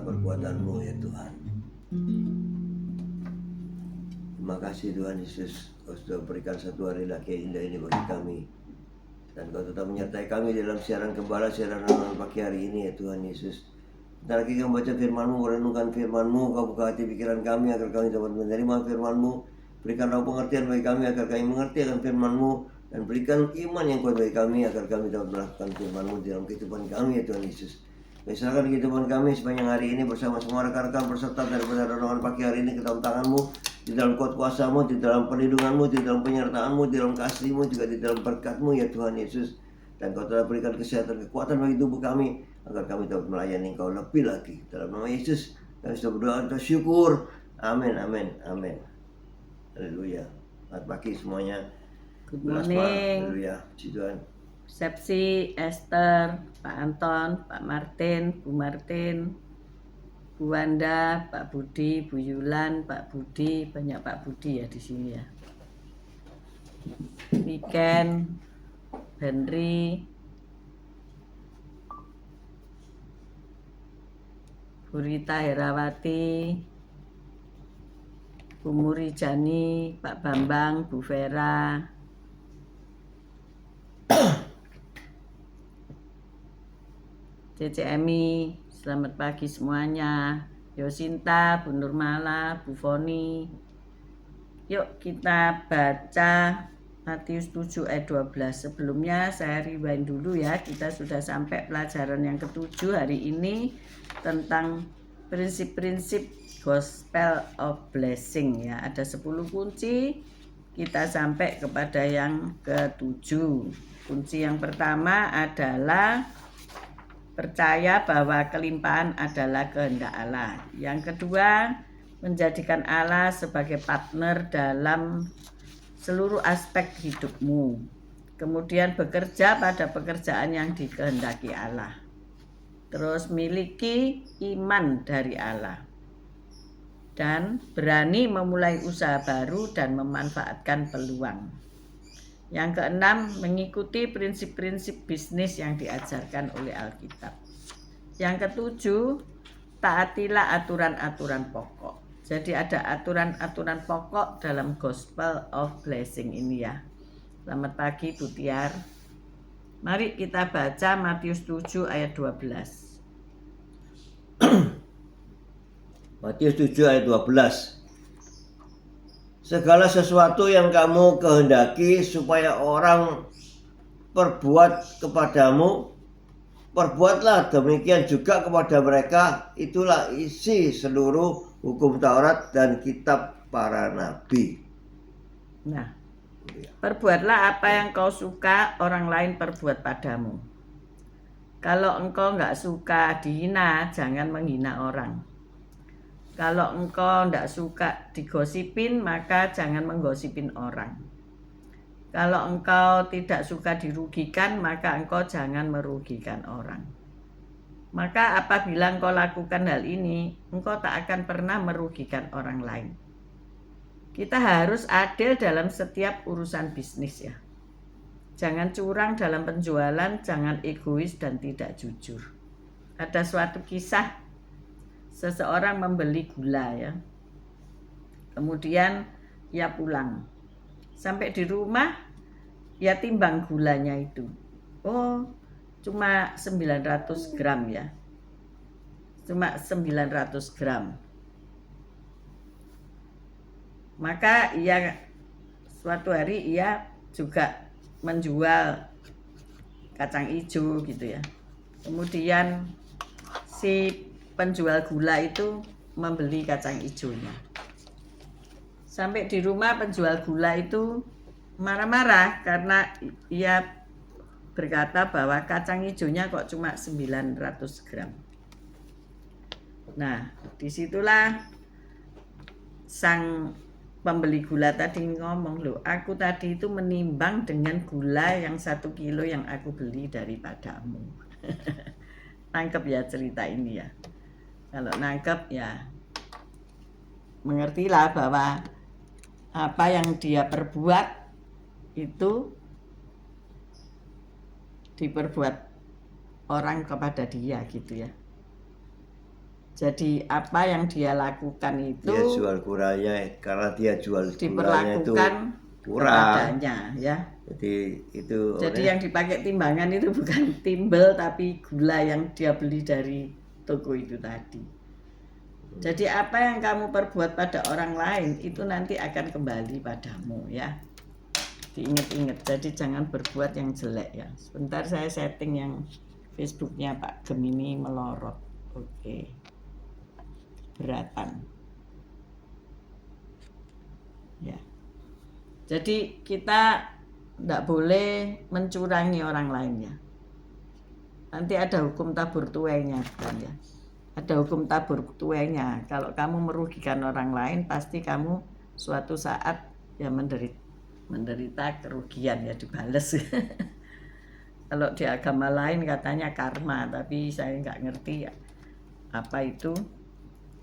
perbuatan-Mu ya Tuhan. Terima kasih Tuhan Yesus, Kau sudah berikan satu hari lagi yang indah ini bagi kami. Dan Kau tetap menyertai kami dalam siaran gembala, siaran renungan pagi hari ini ya Tuhan Yesus. Bentar lagi kami baca firman-Mu, merenungkan firman-Mu. Kau buka hati pikiran kami agar kami dapat menerima firman-Mu. Berikan roh pengertian bagi kami agar kami mengerti akan firman-Mu. Dan berikan iman yang kuat bagi kami agar kami dapat melakukan firman-Mu dalam kehidupan kami ya Tuhan Yesus. Misalkan kehidupan kami sepanjang hari ini bersama semua rekan-rekan peserta daripada renungan pagi hari ini ke dalam tangan-Mu, di dalam kuat kuasa-Mu, di dalam perlindungan-Mu, di dalam penyertaan-Mu, di dalam kasih-Mu, juga di dalam berkat-Mu ya Tuhan Yesus. Dan Kau telah berikan kesehatan, kekuatan bagi tubuh kami agar kami dapat melayani Kau lebih lagi. Dalam nama Yesus kami sudah berdoa dan syukur. Amin, amin, amin. Haleluya. Selamat pagi semuanya. Good morning. Haleluya. Puji Tuhan. Sepsi, Esther, Pak Anton, Pak Martin, Bu Martin, Bu Wanda, Pak Budi, Bu Yulan, Pak Budi, banyak Pak Budi ya di sini ya. Weekend, Henry, Bu Rita Herawati, Bu Murijani, Pak Bambang, Bu Vera, CCMI, selamat pagi semuanya. Yosinta, Bu Nurmala, Bu Foni. Yuk kita baca Matius 7 ayat 12. Sebelumnya saya rewind dulu ya. Kita sudah sampai pelajaran yang ke-7 hari ini tentang prinsip-prinsip Gospel of Blessing ya. Ada 10 kunci. Kita sampai kepada yang ke-7. Kunci yang pertama adalah percaya bahwa kelimpahan adalah kehendak Allah. Yang kedua, menjadikan Allah sebagai partner dalam seluruh aspek hidupmu. Kemudian bekerja pada pekerjaan yang dikehendaki Allah. Terus miliki iman dari Allah. Dan berani memulai usaha baru dan memanfaatkan peluang. Yang keenam, mengikuti prinsip-prinsip bisnis yang diajarkan oleh Alkitab. Yang ketujuh, taatilah aturan-aturan pokok. Jadi ada aturan-aturan pokok dalam Gospel of Blessing ini ya. Selamat pagi Bu Tiar. Mari kita baca Matius 7 ayat 12. Matius 7 ayat 12. Segala sesuatu yang kamu kehendaki supaya orang perbuat kepadamu, perbuatlah demikian juga kepada mereka. Itulah isi seluruh hukum Taurat dan kitab para nabi. Nah, perbuatlah apa yang kau suka orang lain perbuat padamu. Kalau engkau nggak suka dihina, jangan menghina orang. Kalau engkau tidak suka digosipin, maka jangan menggosipin orang. Kalau engkau tidak suka dirugikan, maka engkau jangan merugikan orang. Maka apabila engkau lakukan hal ini, engkau tak akan pernah merugikan orang lain. Kita harus adil dalam setiap urusan bisnis ya. Jangan curang dalam penjualan, jangan egois dan tidak jujur. Ada suatu kisah seseorang membeli gula ya. Kemudian ia pulang. Sampai di rumah ia timbang gulanya itu. Oh, cuma 900 gram ya. Cuma 900 gram. Maka ia suatu hari ia juga menjual kacang hijau gitu ya. Kemudian si penjual gula itu membeli kacang hijaunya. Sampai di rumah penjual gula itu marah-marah karena ia berkata bahwa kacang hijaunya kok cuma 900 gram. Nah, disitulah sang pembeli gula tadi ngomong, loh aku tadi itu menimbang dengan gula yang 1 kilo yang aku beli daripadamu. Tangkep ya cerita ini ya. Kalau nangkep ya mengertilah bahwa apa yang dia perbuat itu diperbuat orang kepada dia gitu ya. Jadi apa yang dia lakukan itu Dia jual kurangnya karena dia jual kurangnya itu diperlakukan kurang. kepadanya ya. Jadi itu Jadi yang dipakai timbangan itu bukan timbel tapi gula yang dia beli dari toko itu tadi. Jadi apa yang kamu perbuat pada orang lain itu nanti akan kembali padamu ya. Diingat-ingat, jadi jangan berbuat yang jelek ya. Sebentar saya setting yang Facebooknya Pak Gemini melorot. Oke. Beratan. Ya. Jadi kita tidak boleh mencurangi orang lain ya. Nanti ada hukum tabur tuainya kan ya. Ada hukum tabur tuainya. Kalau kamu merugikan orang lain, pasti kamu suatu saat ya menderita kerugian ya, dibales. Kalau di agama lain katanya karma, tapi saya nggak ngerti ya, apa itu.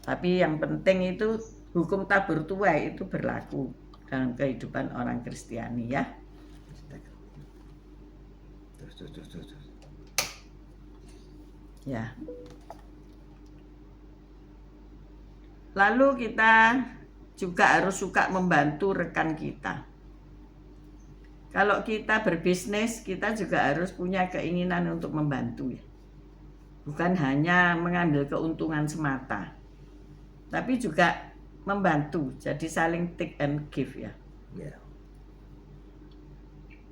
Tapi yang penting itu hukum tabur tuai itu berlaku dalam kehidupan orang Kristiani ya. Terus. Ya. Lalu kita juga harus suka membantu rekan kita. Kalau kita berbisnis, kita juga harus punya keinginan untuk membantu ya. Bukan hanya mengambil keuntungan semata, tapi juga membantu. Jadi saling take and give ya. Ya.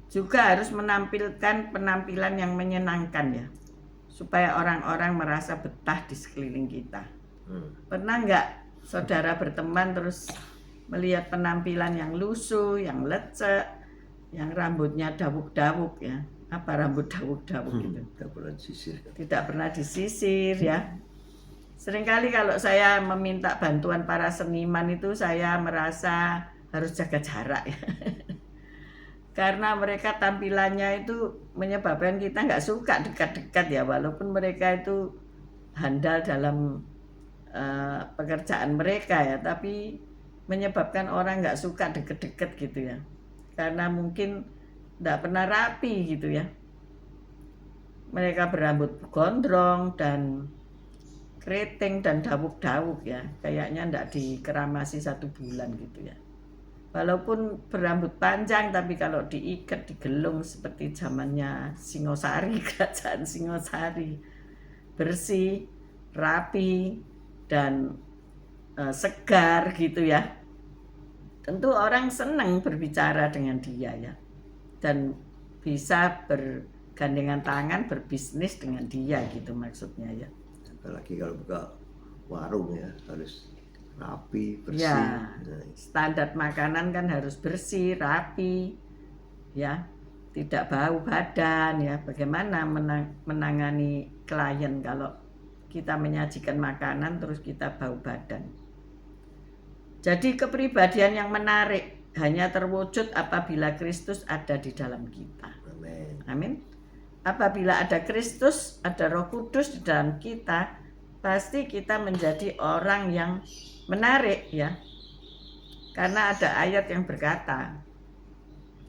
Juga harus menampilkan penampilan yang menyenangkan ya, supaya orang-orang merasa betah di sekeliling kita. Pernah nggak saudara berteman terus melihat penampilan yang lusuh, yang lecek, yang rambutnya dawuk-dawuk ya? Apa rambut dawuk-dawuk itu? Tidak pernah disisir. Tidak pernah disisir ya. Seringkali kalau saya meminta bantuan para seniman itu saya merasa harus jaga jarak ya. Karena mereka tampilannya itu menyebabkan kita nggak suka dekat-dekat ya, walaupun mereka itu handal dalam pekerjaan mereka ya, tapi menyebabkan orang nggak suka deket-deket gitu ya, karena mungkin nggak pernah rapi gitu ya. Mereka berambut gondrong dan keriting dan dawuk-dawuk ya, kayaknya nggak dikeramasi 1 bulan gitu ya. Walaupun berambut panjang, tapi kalau diikat, digelung seperti zamannya Singosari, kerajaan Singosari, bersih, rapi, dan segar gitu ya. Tentu orang senang berbicara dengan dia ya, dan bisa bergandengan tangan berbisnis dengan dia gitu maksudnya ya. Apalagi kalau buka warung ya, harus rapi, bersih. Ya, standar makanan kan harus bersih, rapi, ya, tidak bau badan ya. Bagaimana menangani klien kalau kita menyajikan makanan terus kita bau badan? Jadi kepribadian yang menarik hanya terwujud apabila Kristus ada di dalam kita. Amin. Amin. Apabila ada Kristus, ada Roh Kudus di dalam kita, pasti kita menjadi orang yang menarik ya. Karena ada ayat yang berkata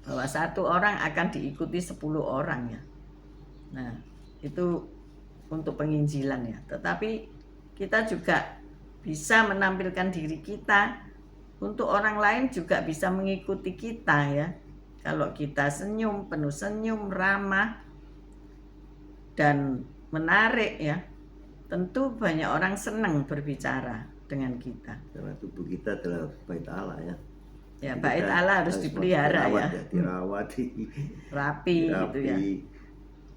bahwa 1 orang akan diikuti 10 orang ya. Nah, itu untuk penginjilan ya. Tetapi kita juga bisa menampilkan diri kita untuk orang lain juga bisa mengikuti kita ya. Kalau kita senyum, penuh senyum, ramah dan menarik ya, tentu banyak orang senang berbicara dengan kita. Karena tubuh kita adalah bait Allah ya. Ya, bait Allah harus dipelihara ya. Dirawat, rapi gitu ya. Wangi.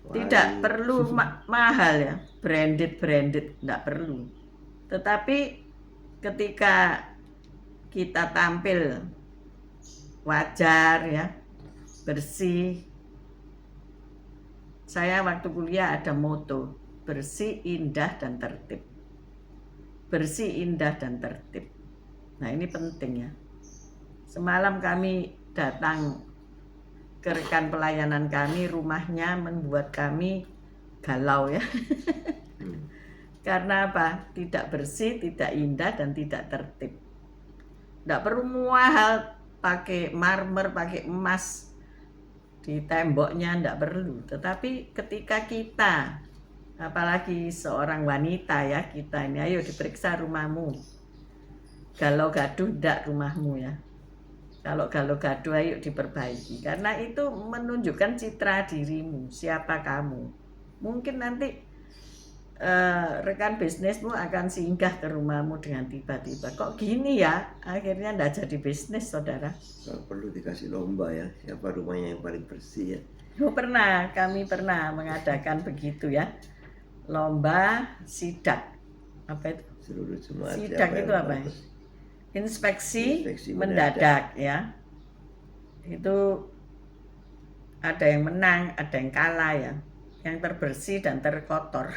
Tidak perlu mahal ya, branded tidak perlu. Tetapi ketika kita tampil wajar ya, bersih. Saya waktu kuliah ada moto, bersih, indah, dan tertib. Bersih, indah, dan tertib. Nah ini penting ya. Semalam kami datang ke rekan pelayanan kami, rumahnya membuat kami galau ya. Karena apa? Tidak bersih, tidak indah, dan tidak tertib. Tidak perlu mahal, pakai marmer, pakai emas di temboknya, tidak perlu. Tetapi ketika kita apalagi seorang wanita ya kita ini. Ayo diperiksa rumahmu. Galau gaduh ndak rumahmu ya. Kalau galau gaduh ayo diperbaiki. Karena itu menunjukkan citra dirimu, siapa kamu. Mungkin nanti rekan bisnismu akan singgah ke rumahmu dengan tiba-tiba. Kok gini ya? Akhirnya ndak jadi bisnis, saudara. Kalau perlu dikasih lomba ya, siapa rumahnya yang paling bersih ya. Kami pernah mengadakan begitu ya. Lomba sidak. Apa itu? Seluruh jemaat Sidak siapa itu yang apa? bagus. Inspeksi Inspeksi mendadak ya. Itu ada yang menang, ada yang kalah ya. Yang terbersih dan terkotor.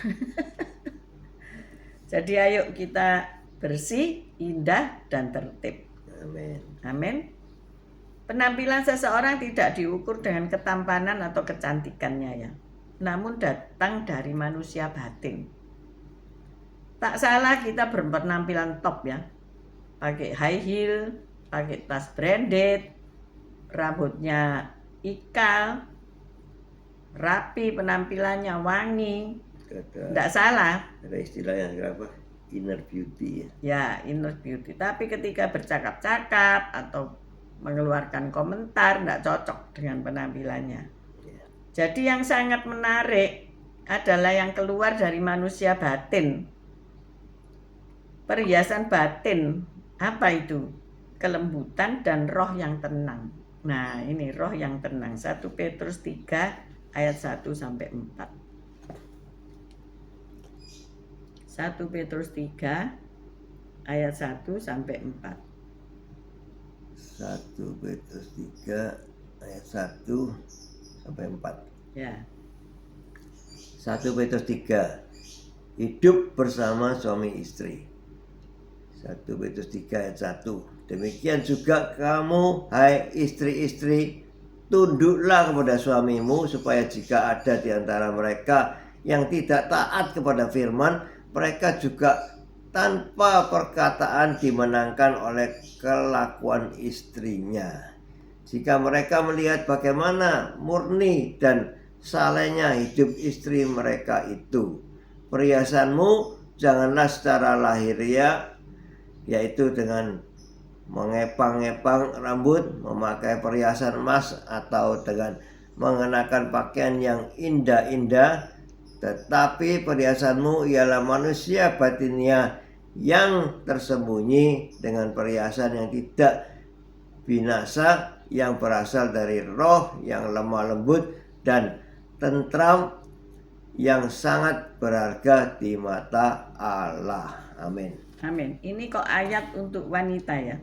Jadi ayo kita bersih, indah, dan tertib. Amin. Amin. Penampilan seseorang tidak diukur dengan ketampanan atau kecantikannya ya, namun datang dari manusia batin. Tak salah kita berpenampilan top ya, pakai high heel, pakai tas branded, rambutnya ikal, rapi penampilannya, wangi, tidak salah. Ada istilah yang apa? Inner beauty ya. Ya, inner beauty. Tapi ketika bercakap-cakap atau mengeluarkan komentar tidak cocok dengan penampilannya. Jadi yang sangat menarik adalah yang keluar dari manusia batin. Perhiasan batin, apa itu? Kelembutan dan roh yang tenang. Nah, ini roh yang tenang. 1 Petrus 3 ayat 1 sampai 4. 1 Petrus 3 ayat 1 sampai 4. 1 Petrus 3 ayat 1 sampai 4. Ya. 1 Petrus 3. Hidup bersama suami istri. 1 Petrus 3 ayat 1. Demikian juga kamu, hai istri-istri, tunduklah kepada suamimu, supaya jika ada di antara mereka yang tidak taat kepada firman, mereka juga tanpa perkataan dimenangkan oleh kelakuan istrinya. Jika mereka melihat bagaimana murni dan salehnya hidup istri mereka itu, perhiasanmu janganlah secara lahiriah, yaitu dengan mengepang-epang rambut, memakai perhiasan emas, atau dengan mengenakan pakaian yang indah-indah, tetapi perhiasanmu ialah manusia batinnya yang tersembunyi dengan perhiasan yang tidak binasa, yang berasal dari roh yang lemah lembut dan tentram, yang sangat berharga di mata Allah. Amin. Amin. Ini kok ayat untuk wanita ya.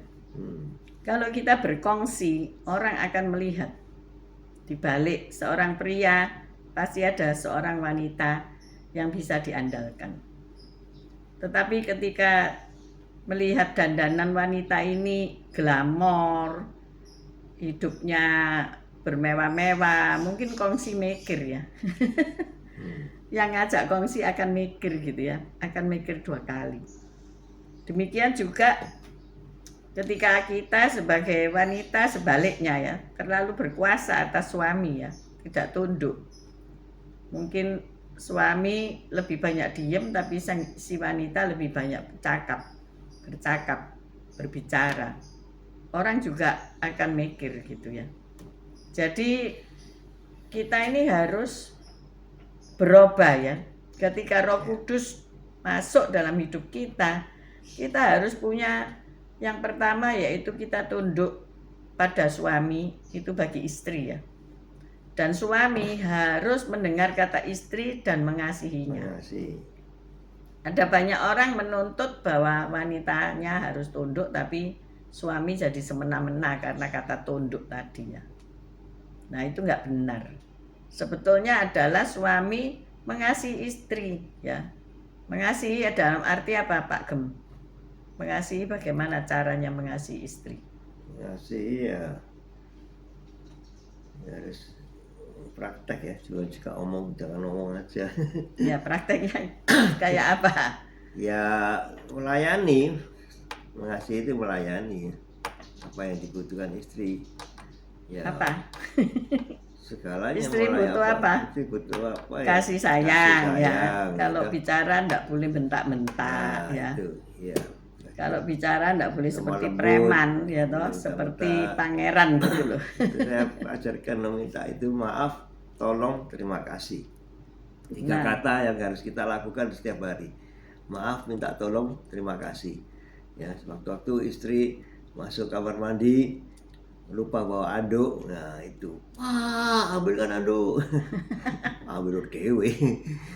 Kalau kita berkongsi, orang akan melihat di balik seorang pria pasti ada seorang wanita yang bisa diandalkan. Tetapi ketika melihat dandanan wanita ini glamor, hidupnya bermewah-mewah, mungkin kongsi mikir ya. Yang ngajak kongsi akan mikir gitu ya, akan mikir 2 kali. Demikian juga ketika kita sebagai wanita sebaliknya ya, terlalu berkuasa atas suami ya, tidak tunduk. Mungkin suami lebih banyak diem, tapi si wanita lebih banyak bercakap, berbicara. Orang juga akan mikir gitu ya. Jadi kita ini harus berubah ya. Ketika Roh Kudus masuk dalam hidup kita harus punya yang pertama, yaitu kita tunduk pada suami, itu bagi istri ya. Dan suami harus mendengar kata istri dan mengasihinya. Ada banyak orang menuntut bahwa wanitanya harus tunduk, tapi suami jadi semena-mena karena kata tunduk tadi ya. Nah, itu nggak benar. Sebetulnya adalah suami mengasihi istri ya. Mengasihi ya dalam arti apa, Pak Gem? Mengasihi bagaimana caranya mengasihi istri? Mengasihi ya harus praktek ya, juga omong, jangan ngomong aja. Ya, prakteknya kayak apa? Ya melayani, mengasihi itu melayani apa yang dibutuhkan istri ya. Apa? segalanya. Istri mulai butuh apa? Istri butuh apa ya? Kasih sayang, ya. sayang, Kalau gitu. bicara ndak boleh bentak-bentak, Nah, ya. itu ya. Kalau bicara ndak boleh Lemah seperti lembut, preman, ya nggak toh, boleh seperti bentak-bentak. pangeran gitu loh. Itu saya ajarkan meminta itu maaf, tolong, terima kasih. 3 Nah. kata yang harus kita lakukan setiap hari. Maaf, minta tolong, terima kasih. Ya, waktu istri masuk kamar mandi lupa bawa anduk, nah itu, wah, ambilkan anduk. Ambil dewe.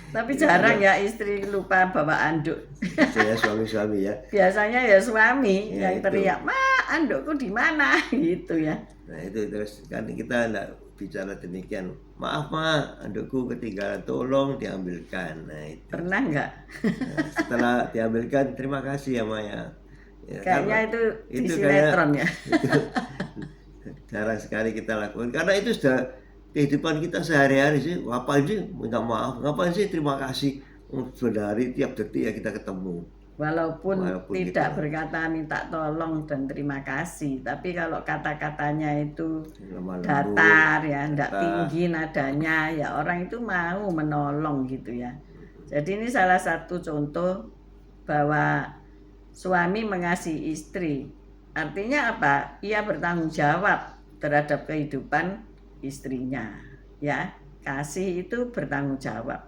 Tapi Jadi jarang karena ya istri lupa bawa anduk. saya suami-suami ya. Biasanya ya suami Ya, yang itu. teriak, "Ma, andukku di mana?" gitu ya. Nah itu terus kan kita enggak bicara demikian. Maaf ma, andukku ketinggalan, tolong diambilkan. Nah itu. Pernah nggak? Nah, setelah diambilkan, terima kasih ya Maya. Ya, Kayaknya karena itu di itu sinetron ya. itu jarang sekali kita lakukan karena itu sudah kehidupan kita sehari-hari sih. Ngapain sih minta maaf? Ngapain sih terima kasih? Sehari tiap detik ya kita ketemu. Walaupun tidak gitu. berkata minta tolong dan terima kasih, tapi kalau kata-katanya itu Lemah lembut, datar ya, ndak datar. tinggi nadanya, ya orang itu mau menolong gitu ya. Jadi ini salah satu contoh bahwa suami mengasihi istri. Artinya apa? Ia bertanggung jawab terhadap kehidupan istrinya, ya. Kasih itu bertanggung jawab.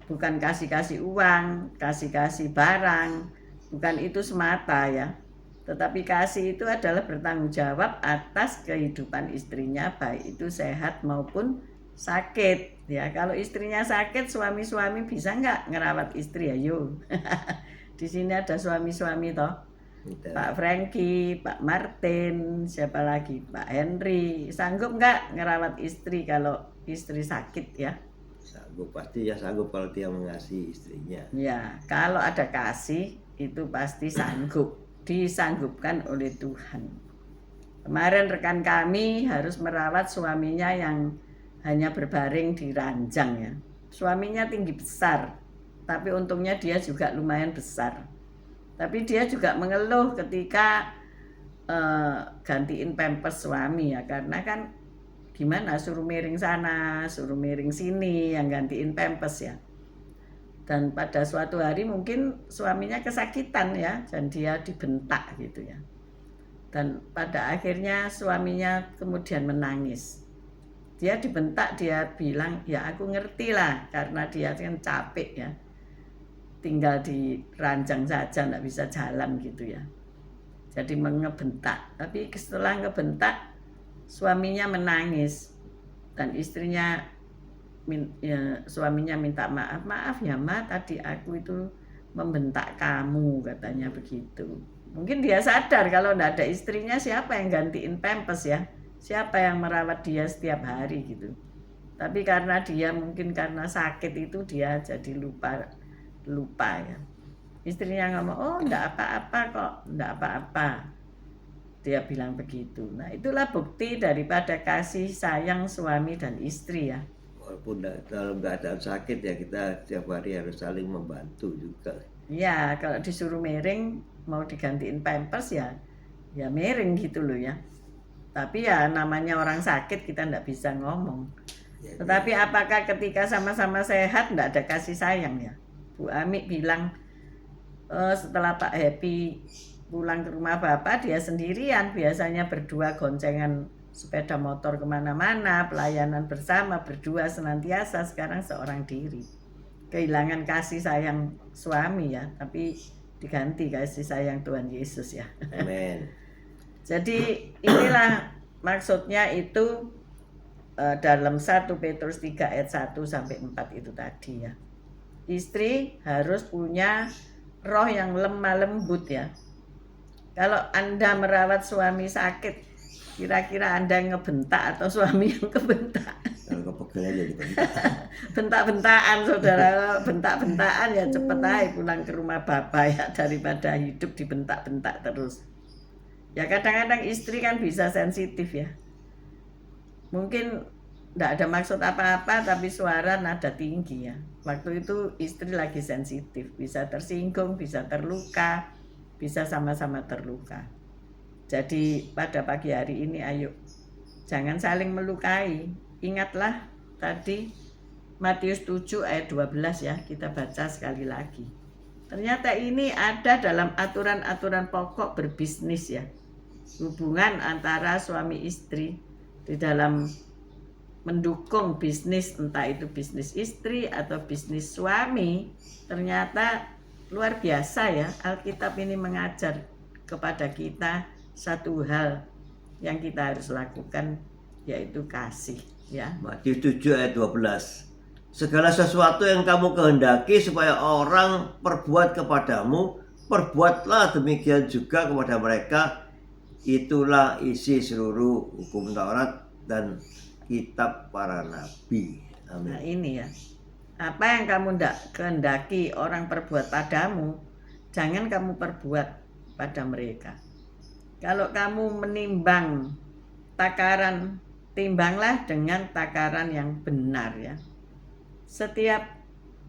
Bukan kasih-kasih uang, kasih-kasih barang, bukan itu semata ya. Tetapi kasih itu adalah bertanggung jawab atas kehidupan istrinya, baik itu sehat maupun sakit. Ya, kalau istrinya sakit, suami-suami bisa nggak ngerawat istri? Ayo. Di sini ada suami-suami toh. Gitu. Pak Franky, Pak Martin, siapa lagi? Pak Henry. Sanggup nggak ngerawat istri kalau istri sakit ya? Sanggup, pasti ya sanggup kalau dia mengasihi istrinya. Ya, kalau ada kasih itu pasti sanggup, disanggupkan oleh Tuhan. Kemarin rekan kami harus merawat suaminya yang hanya berbaring di ranjang ya. Suaminya tinggi besar, tapi untungnya dia juga lumayan besar. Tapi dia juga mengeluh ketika gantiin pampers suami ya, karena kan gimana suruh miring sana, suruh miring sini yang gantiin pampers ya. Dan pada suatu hari mungkin suaminya kesakitan ya, dan dia dibentak gitu ya. Dan pada akhirnya suaminya kemudian menangis. Dia dibentak, dia bilang, ya aku ngerti lah, karena dia kan capek ya. Tinggal di ranjang saja, nggak bisa jalan gitu ya. Jadi mengebentak. Tapi setelah ngebentak, suaminya menangis. Dan istrinya, suaminya minta maaf. Maaf ya Ma, tadi aku itu membentak kamu, katanya begitu. Mungkin dia sadar kalau nggak ada istrinya, siapa yang gantiin pampers ya? Siapa yang merawat dia setiap hari gitu. Tapi karena dia mungkin karena sakit itu dia jadi lupa ya. Istrinya ngomong, oh enggak apa-apa kok, enggak apa-apa. Dia bilang begitu. Nah itulah bukti daripada kasih sayang suami dan istri ya. Walaupun dalam keadaan sakit ya kita setiap hari harus saling membantu juga. Ya kalau disuruh miring mau digantiin pampers ya miring gitu loh ya. Tapi ya namanya orang sakit kita enggak bisa ngomong. Jadi, tetapi apakah ketika sama-sama sehat enggak ada kasih sayang ya? Bu Ami bilang setelah Pak Happy pulang ke rumah Bapak dia sendirian, biasanya berdua goncengan sepeda motor kemana-mana, pelayanan bersama, berdua senantiasa, sekarang seorang diri. Kehilangan kasih sayang suami ya, tapi diganti kasih sayang Tuhan Yesus ya. amen. Jadi inilah maksudnya itu dalam 1 Petrus 3 ayat 1 sampai 4 itu tadi ya. Istri harus punya roh yang lemah lembut ya. Kalau Anda merawat suami sakit, kira-kira Anda yang ngebentak atau suami yang kebentak? Kalau kepegel aja dibentak. Bentak-bentakan saudara, bentak-bentakan ya cepet aja pulang ke rumah Bapak ya, daripada hidup dibentak-bentak terus. Ya kadang-kadang istri kan bisa sensitif ya. Mungkin tidak ada maksud apa-apa tapi suara nada tinggi ya. Waktu itu istri lagi sensitif, bisa tersinggung, bisa terluka, bisa sama-sama terluka. Jadi pada pagi hari ini ayo jangan saling melukai, ingatlah tadi Matius 7 ayat 12 ya, kita baca sekali lagi. Ternyata ini ada dalam aturan-aturan pokok berbisnis ya. Hubungan antara suami istri di dalam mendukung bisnis, entah itu bisnis istri atau bisnis suami, ternyata luar biasa ya. Alkitab ini mengajar kepada kita satu hal yang kita harus lakukan, yaitu kasih ya. Matius 7 ayat 12. Segala sesuatu yang kamu kehendaki supaya orang perbuat kepadamu, perbuatlah demikian juga kepada mereka. Itulah isi seluruh hukum Taurat dan kitab para nabi. Nah Amin. ini ya, apa yang kamu tidak kehendaki orang perbuat padamu, jangan kamu perbuat pada mereka. Kalau kamu menimbang takaran, timbanglah dengan takaran yang benar ya. Setiap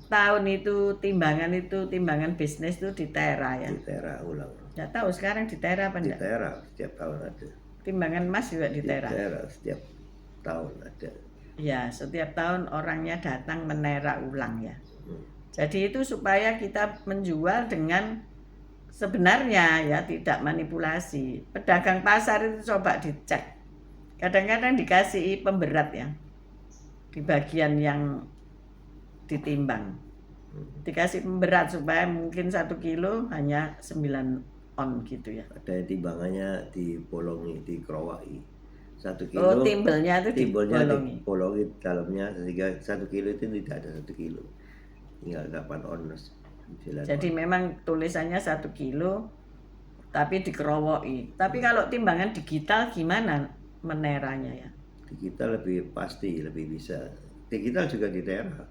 tahun itu timbangan bisnis itu ditera ya. Ditera ulang. Nggak tahu sekarang ditera apa enggak? Ditera setiap tahun ada. Timbangan emas juga ditera. Ditera setiap tahun ada. Ya, setiap tahun orangnya datang menera ulang ya. Jadi itu supaya kita menjual dengan sebenarnya ya, tidak manipulasi. Pedagang pasar itu coba dicek. Kadang-kadang dikasih pemberat ya. Di bagian yang ditimbang. Dikasih pemberat supaya mungkin 1 kilo hanya 9 on gitu ya. Ada yang timbangannya dibolongi, dikerowai. 1 kilo. Oh, timbelnya itu dibolongi. Dibolongi dalamnya sehingga 1 kilo itu tidak ada 1 kilo. Tinggal 8 on. Jadi memang tulisannya 1 kilo tapi dikerowoi. Tapi kalau timbangan digital gimana meneranya ya? Digital lebih pasti, lebih bisa. Digital juga ditera.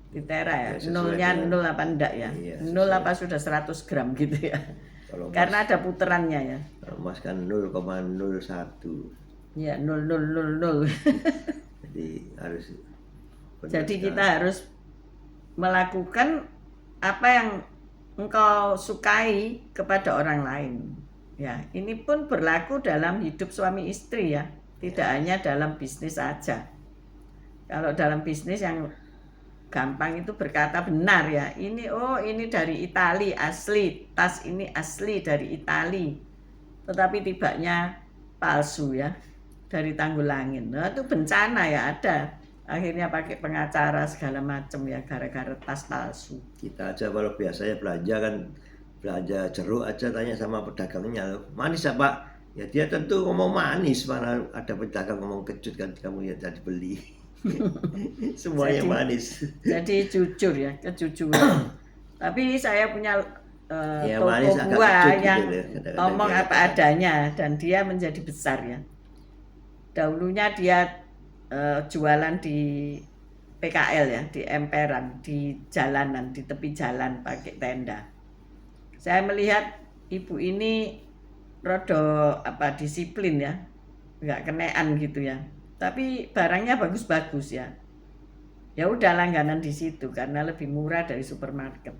Ditera ya, Ya, sesuai nolnya dengan- 0 apa enggak ya? Iya, 0 sesuai. apa sudah 100 gram gitu ya? Kalau Karena ada puterannya ya. emas kan 0,01. Ya 0,000. Jadi harus benar Jadi sekali. kita harus melakukan apa yang engkau sukai kepada orang lain. Ya, ini pun berlaku dalam hidup suami istri ya, tidak hanya dalam bisnis saja. Kalau dalam bisnis yang gampang itu berkata benar ya, ini dari Itali asli, tas ini asli dari Itali, tetapi tibanya palsu ya, dari Tanggulangin. Nah itu bencana ya ada. Akhirnya pakai pengacara segala macam ya, gara-gara tas palsu. Kita aja kalau biasanya belanja jeruk aja tanya sama pedagangnya, manis apa? Ya dia tentu ngomong manis, mana ada pedagang ngomong kecut kan kamu ya jadi beli. Semuanya Jadi- manis. Jadi jujur ya, kejujuran. Tapi saya punya Ya, toko manis agak buah kecut gitu yang ya, kadang-kadang ngomong dia apa katakan. adanya dan dia menjadi besar ya. Dahulunya dia jualan di PKL ya, di emperan, di jalanan, di tepi jalan pakai tenda. Saya melihat ibu ini rodo disiplin ya, nggak kenean gitu ya. Tapi barangnya bagus-bagus ya. Ya udah langganan di situ karena lebih murah dari supermarket.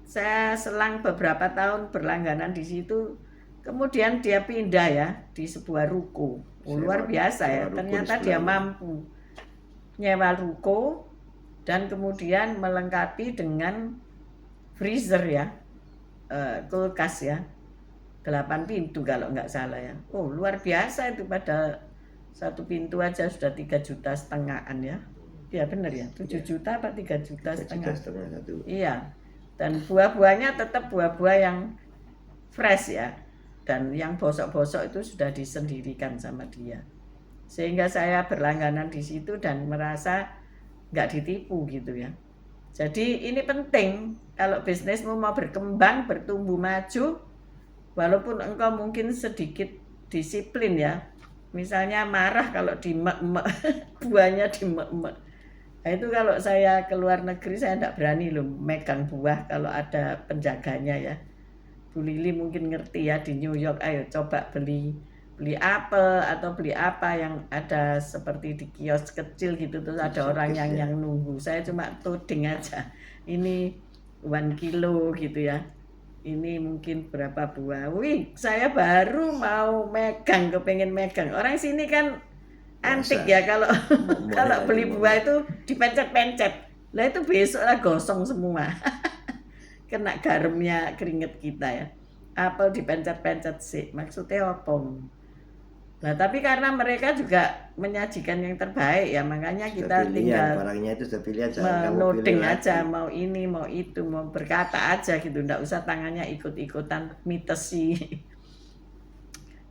Saya selang beberapa tahun berlangganan di situ, kemudian dia pindah ya di sebuah ruko. Luar biasa ya, sewa ruko ternyata di dia sebelahnya. mampu nyewa ruko dan kemudian melengkapi dengan freezer ya, kulkas ya, 8 pintu kalau nggak salah ya. Oh luar biasa itu, pada 1 pintu aja sudah 3,5 jutaan ya. Ya benar ya, 7 juta apa 3,5 juta. Satu. Iya, dan buah-buahnya tetap buah-buah yang fresh ya, dan yang bosok-bosok itu sudah disendirikan sama dia, sehingga saya berlangganan di situ dan merasa nggak ditipu gitu ya. Jadi ini penting kalau bisnismu mau berkembang, bertumbuh maju, walaupun engkau mungkin sedikit disiplin ya, misalnya marah kalau dimek-mek buahnya dimek-mek. Nah, itu kalau saya ke luar negeri saya tidak berani loh megang buah kalau ada penjaganya ya. Bu Lili mungkin ngerti ya, di New York ayo coba beli apel atau beli apa yang ada seperti di kios kecil gitu, terus ada orang yang nunggu. Saya cuma tuding aja, ini 1 kilo gitu ya, ini mungkin berapa buah. Wih, saya baru mau megang, kepengen megang. Orang sini kan antik Biasa. ya kalau kalau Mulai beli lagi, buah itu dipencet-pencet. Lah itu besok lah gosong semua. Kena garamnya keringet kita ya. Apel dipencet-pencet sih. Maksudnya apa? Nah, tapi karena mereka juga menyajikan yang terbaik ya, makanya sudah kita pilihan, tinggal barangnya itu sudah pilihan, jangan kamu pilih menuding lagi. aja, mau ini, mau itu, mau berkata aja gitu. Nggak usah tangannya ikut-ikutan mitesi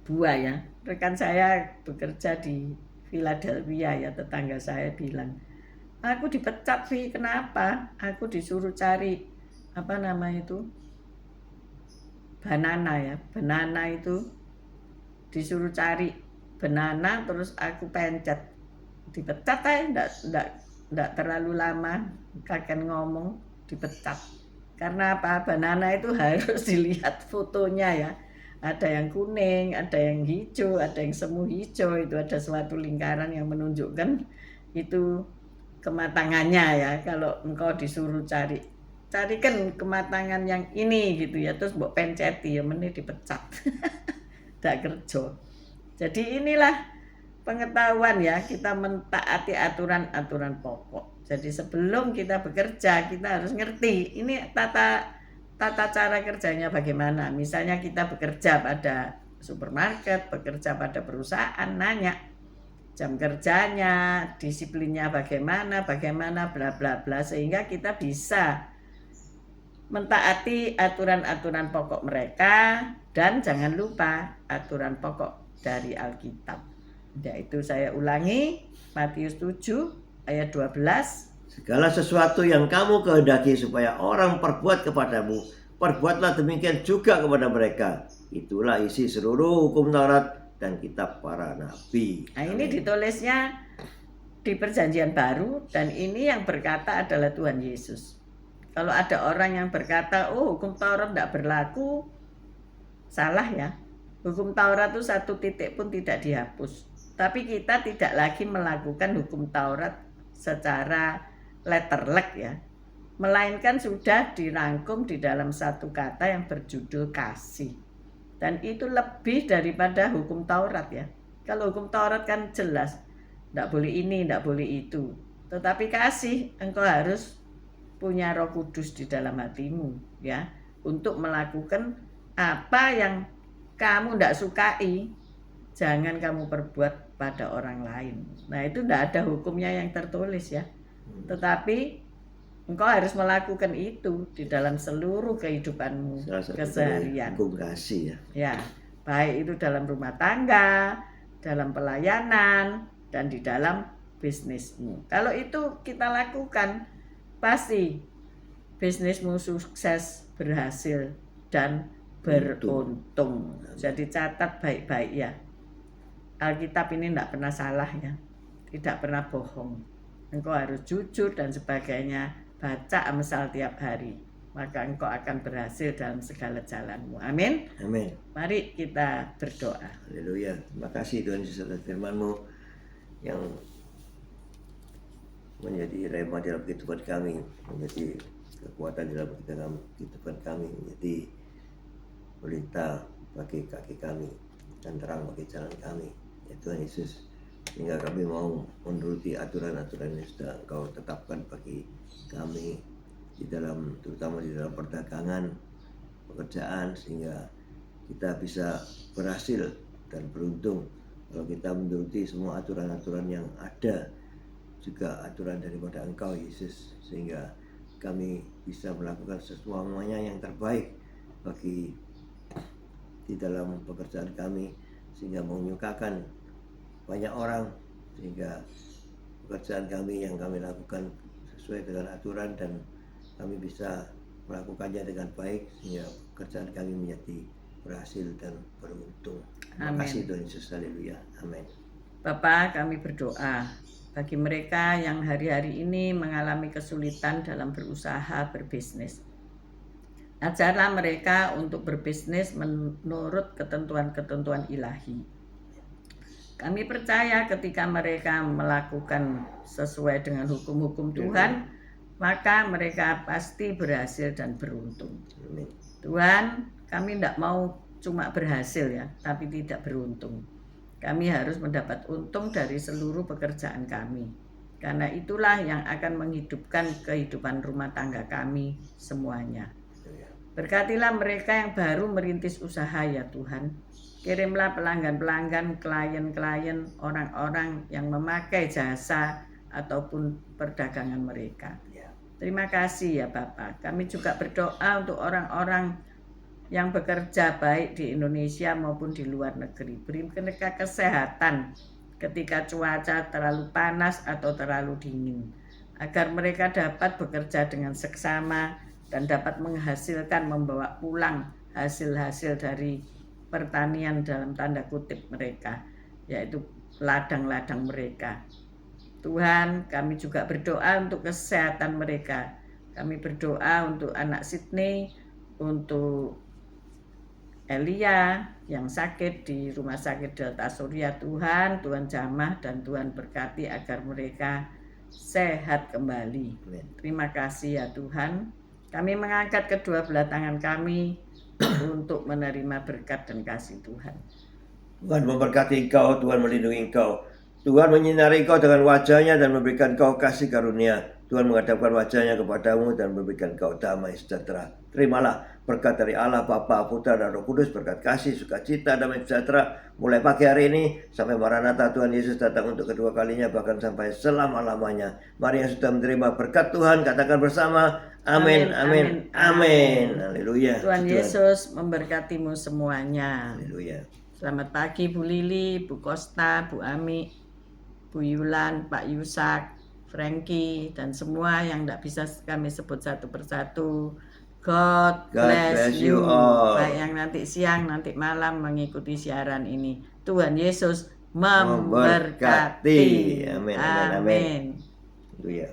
buah ya. Rekan saya bekerja di Philadelphia ya, tetangga saya bilang, aku dipecat Vi, kenapa? Aku disuruh cari apa nama itu, banana ya, banana itu disuruh cari banana, terus aku pencet, dipecat ndak terlalu lama, kakek ngomong dipecat. Karena apa? Banana itu harus dilihat fotonya ya. Ada yang kuning, ada yang hijau, ada yang semu hijau, itu ada suatu lingkaran yang menunjukkan itu kematangannya ya. Kalau engkau disuruh carikan kematangan yang ini gitu ya, terus mbok penceti ya meneh dipecat. Dak kerja. Jadi inilah pengetahuan ya, kita mentaati aturan-aturan pokok. Jadi sebelum kita bekerja, kita harus ngerti ini tata cara kerjanya bagaimana. Misalnya kita bekerja pada supermarket, bekerja pada perusahaan, nanya jam kerjanya, disiplinnya bagaimana, bla bla bla, sehingga kita bisa mentaati aturan-aturan pokok mereka, dan jangan lupa aturan pokok dari Alkitab. Yaitu saya ulangi, Matius 7 ayat 12. Segala sesuatu yang kamu kehendaki supaya orang perbuat kepadamu, perbuatlah demikian juga kepada mereka. Itulah isi seluruh hukum Taurat dan kitab para nabi. Nah, ini ditulisnya di Perjanjian Baru, dan ini yang berkata adalah Tuhan Yesus. Kalau ada orang yang berkata, oh hukum Taurat tidak berlaku, salah ya. Hukum Taurat itu satu titik pun tidak dihapus. Tapi kita tidak lagi melakukan hukum Taurat secara letterlek ya, melainkan sudah dirangkum di dalam satu kata yang berjudul kasih. Dan itu lebih daripada hukum Taurat ya. Kalau hukum Taurat kan jelas, tidak boleh ini, tidak boleh itu. Tetapi kasih, engkau harus punya Roh Kudus di dalam hatimu ya, untuk melakukan apa yang kamu tidak sukai, jangan kamu perbuat pada orang lain. Nah itu tidak ada hukumnya yang tertulis ya, tetapi engkau harus melakukan itu di dalam seluruh kehidupanmu keseharian. Hukum kasih ya. Ya, baik itu dalam rumah tangga, dalam pelayanan, dan di dalam bisnismu. Kalau itu kita lakukan, pasti bisnismu sukses, berhasil, dan beruntung. Jadi catat baik-baik ya. Alkitab ini tidak pernah salah ya, tidak pernah bohong. Engkau harus jujur dan sebagainya. Baca Amsal tiap hari, maka engkau akan berhasil dalam segala jalanmu. Amin. Amin. Mari kita berdoa. Haleluya. Terima kasih Tuhan Yesus atas firman-Mu yang menjadi rema dalam kehidupan kami, menjadi kekuatan dalam kehidupan kami, menjadi pelita bagi kaki kami dan terang bagi jalan kami, ya Tuhan Yesus. Sehingga kami mau menuruti aturan-aturan yang sudah Engkau tetapkan bagi kami di dalam, terutama di dalam perdagangan, pekerjaan, sehingga kita bisa berhasil dan beruntung kalau kita menuruti semua aturan-aturan yang ada, juga aturan daripada Engkau Yesus, sehingga kami bisa melakukan semuanya yang terbaik bagi di dalam pekerjaan kami, sehingga menyukakan banyak orang, sehingga pekerjaan kami yang kami lakukan sesuai dengan aturan dan kami bisa melakukannya dengan baik, sehingga pekerjaan kami menjadi berhasil dan beruntung. Terima kasih Tuhan Yesus. Haleluya. Amin. Bapa, kami berdoa bagi mereka yang hari-hari ini mengalami kesulitan dalam berusaha berbisnis. Ajarlah mereka untuk berbisnis menurut ketentuan-ketentuan ilahi. Kami percaya ketika mereka melakukan sesuai dengan hukum-hukum Tuhan, maka mereka pasti berhasil dan beruntung. Tuhan, kami tidak mau cuma berhasil ya, tapi tidak beruntung. Kami harus mendapat untung dari seluruh pekerjaan kami. Karena itulah yang akan menghidupkan kehidupan rumah tangga kami semuanya. Berkatilah mereka yang baru merintis usaha ya Tuhan. Kirimlah pelanggan-pelanggan, klien-klien, orang-orang yang memakai jasa ataupun perdagangan mereka. Terima kasih ya Bapak. Kami juga berdoa untuk orang-orang yang bekerja baik di Indonesia maupun di luar negeri. Beri mereka kesehatan ketika cuaca terlalu panas atau terlalu dingin, agar mereka dapat bekerja dengan seksama dan dapat menghasilkan, membawa pulang hasil-hasil dari pertanian dalam tanda kutip mereka, yaitu ladang-ladang mereka. Tuhan, kami juga berdoa untuk kesehatan mereka. Kami berdoa untuk anak Sydney, untuk Elia yang sakit di rumah sakit Delta Surya. Tuhan jamah dan Tuhan berkati agar mereka sehat kembali. Terima kasih ya Tuhan. Kami mengangkat kedua belah tangan kami untuk menerima berkat dan kasih Tuhan. Tuhan memberkati engkau, Tuhan melindungi engkau. Tuhan menyinari engkau dengan wajahnya dan memberikan engkau kasih karunia. Tuhan menghadapkan wajahnya kepadamu dan memberikan engkau damai sejahtera. Terimalah berkat dari Allah, Bapa, Putra, dan Roh Kudus, berkat kasih, sukacita, damai sejahtera, mulai pagi hari ini sampai Maranatha Tuhan Yesus datang untuk kedua kalinya, bahkan sampai selama-lamanya. Mari yang sudah menerima berkat Tuhan, katakan bersama, amin, amin, amin. Haleluya. Tuhan Yesus memberkatimu semuanya. Haleluya. Selamat pagi Bu Lili, Bu Kosta, Bu Ami, Bu Yulan, Pak Yusak, Frankie, dan semua yang tidak bisa kami sebut satu persatu. God bless you all. Baik yang nanti siang, nanti malam mengikuti siaran ini. Tuhan Yesus memberkati. Amin, amin, amin. Amin. Haleluya.